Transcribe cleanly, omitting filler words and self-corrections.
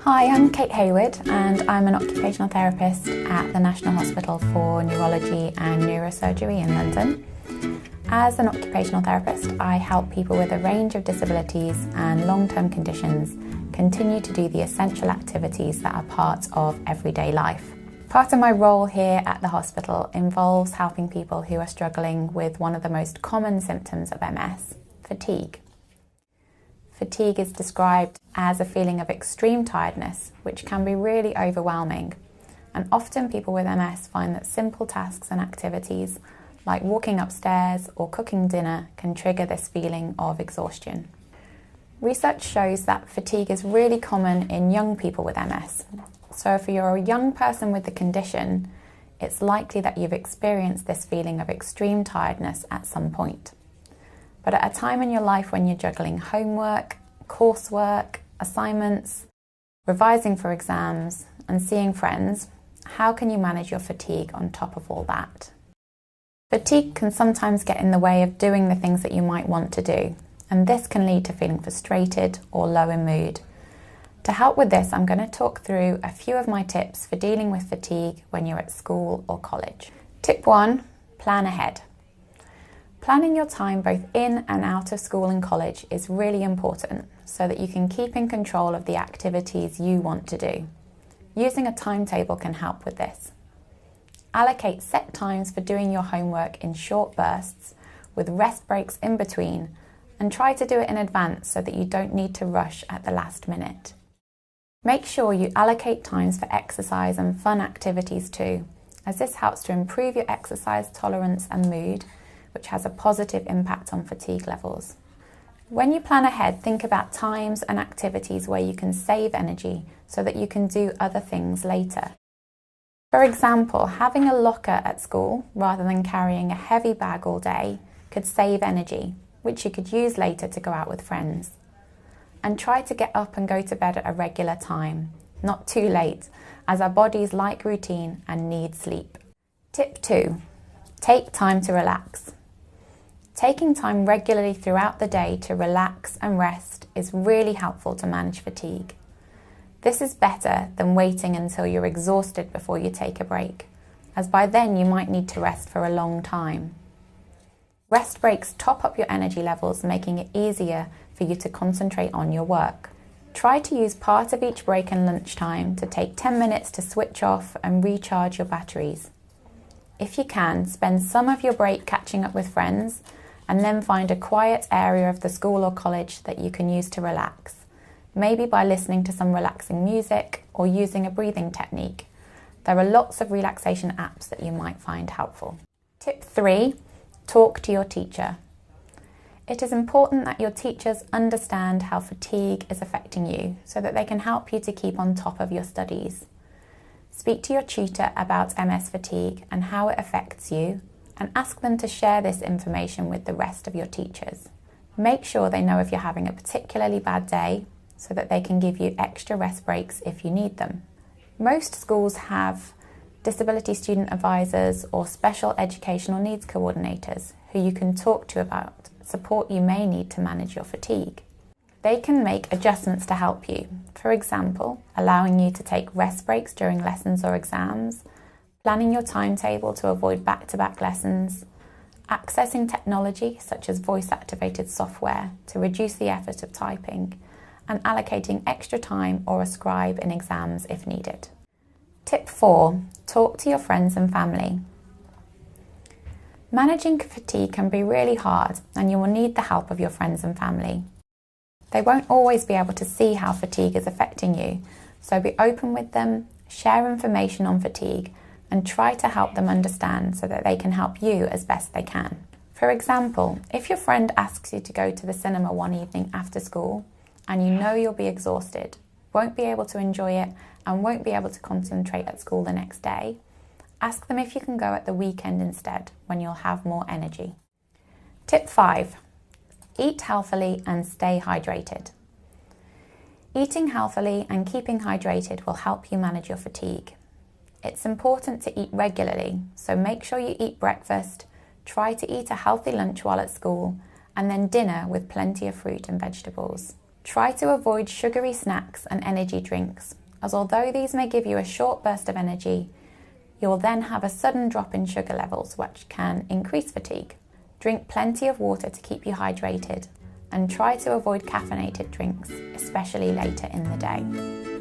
Hi, I'm Kate Hayward and I'm an occupational therapist at the National Hospital for Neurology and Neurosurgery in London. As an occupational therapist, I help people with a range of disabilities and long-term conditions continue to do the essential activities that are part of everyday life. Part of my role here at the hospital involves helping people who are struggling with one of the most common symptoms of MS, fatigue. Fatigue is described as a feeling of extreme tiredness, which can be really overwhelming. And often people with MS find that simple tasks and activities like walking upstairs or cooking dinner can trigger this feeling of exhaustion. Research shows that fatigue is really common in young people with MS. So if you're a young person with the condition, it's likely that you've experienced this feeling of extreme tiredness at some point. But at a time in your life when you're juggling homework, coursework, assignments, revising for exams, and seeing friends, how can you manage your fatigue on top of all that? Fatigue can sometimes get in the way of doing the things that you might want to do, and this can lead to feeling frustrated or low in mood. To help with this, I'm going to talk through a few of my tips for dealing with fatigue when you're at school or college. Tip 1, plan ahead. Planning your time both in and out of school and college is really important so that you can keep in control of the activities you want to do. Using a timetable can help with this. Allocate set times for doing your homework in short bursts with rest breaks in between, and try to do it in advance so that you don't need to rush at the last minute. Make sure you allocate times for exercise and fun activities too, as this helps to improve your exercise tolerance and mood, which has a positive impact on fatigue levels. When you plan ahead, think about times and activities where you can save energy so that you can do other things later. For example, having a locker at school rather than carrying a heavy bag all day could save energy, which you could use later to go out with friends. And try to get up and go to bed at a regular time, not too late, as our bodies like routine and need sleep. Tip 2, take time to relax. Taking time regularly throughout the day to relax and rest is really helpful to manage fatigue. This is better than waiting until you're exhausted before you take a break, as by then you might need to rest for a long time. Rest breaks top up your energy levels, making it easier for you to concentrate on your work. Try to use part of each break and lunchtime to take 10 minutes to switch off and recharge your batteries. If you can, spend some of your break catching up with friends and then find a quiet area of the school or college that you can use to relax, maybe by listening to some relaxing music or using a breathing technique. There are lots of relaxation apps that you might find helpful. Tip 3, talk to your teacher. It is important that your teachers understand how fatigue is affecting you so that they can help you to keep on top of your studies. Speak to your tutor about MS fatigue and how it affects you, and ask them to share this information with the rest of your teachers. Make sure they know if you're having a particularly bad day so that they can give you extra rest breaks if you need them. Most schools have disability student advisors or special educational needs coordinators who you can talk to about support you may need to manage your fatigue. They can make adjustments to help you, for example, allowing you to take rest breaks during lessons or exams, planning your timetable to avoid back-to-back lessons, accessing technology such as voice-activated software to reduce the effort of typing, and allocating extra time or a scribe in exams if needed. Tip 4, talk to your friends and family. Managing fatigue can be really hard, and you will need the help of your friends and family. They won't always be able to see how fatigue is affecting you, so be open with them, share information on fatigue, and try to help them understand so that they can help you as best they can. For example, if your friend asks you to go to the cinema one evening after school, and you know you'll be exhausted, won't be able to enjoy it, and won't be able to concentrate at school the next day, ask them if you can go at the weekend instead, when you'll have more energy. Tip 5, eat healthily and stay hydrated. Eating healthily and keeping hydrated will help you manage your fatigue. It's important to eat regularly, so make sure you eat breakfast, try to eat a healthy lunch while at school, and then dinner with plenty of fruit and vegetables. Try to avoid sugary snacks and energy drinks, as although these may give you a short burst of energy, you will then have a sudden drop in sugar levels, which can increase fatigue. Drink plenty of water to keep you hydrated, and try to avoid caffeinated drinks, especially later in the day.